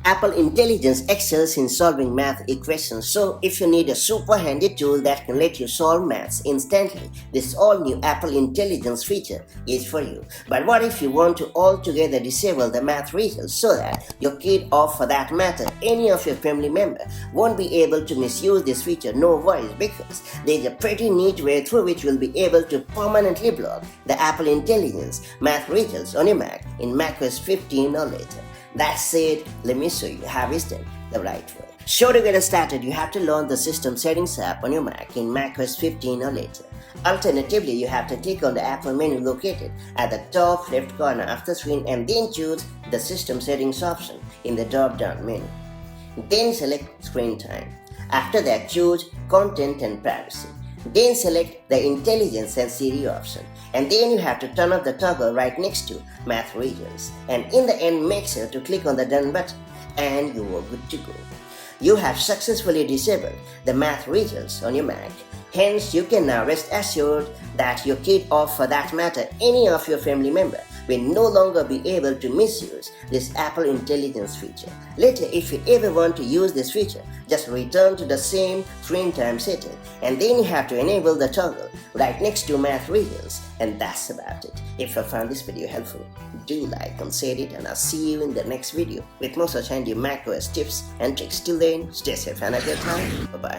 Apple Intelligence excels in solving math equations, so if you need a super handy tool that can let you solve maths instantly, this all-new Apple Intelligence feature is for you. But what if you want to altogether disable the math results so that your kid, or for that matter any of your family member, won't be able to misuse this feature? No worries, because there's a pretty neat way through which you'll be able to permanently block the Apple Intelligence math results on your Mac in macOS 15 or later. That said, let me show you how it's done the right way. So to get us started, you have to launch the System Settings app on your Mac in macOS 15 or later. Alternatively, you have to click on the Apple menu located at the top left corner of the screen and then choose the System Settings option in the drop-down menu. Then select Screen Time. After that, choose Content and Privacy. Then select the Intelligence and Siri option, and then you have to turn off the toggle right next to Math Regions, and in the end make sure to click on the Done button and you are good to go. You have successfully disabled the Math Regions on your Mac. Hence, you can now rest assured that your kid, or for that matter any of your family member, will no longer be able to misuse this Apple Intelligence feature. Later, if you ever want to use this feature, just return to the same Screen Time setting, and then you have to enable the toggle right next to Math Regions, and that's about it. If you found this video helpful, do like and share it, and I'll see you in the next video with more such handy macOS tips and tricks. Till then, stay safe and have a good time. Bye bye.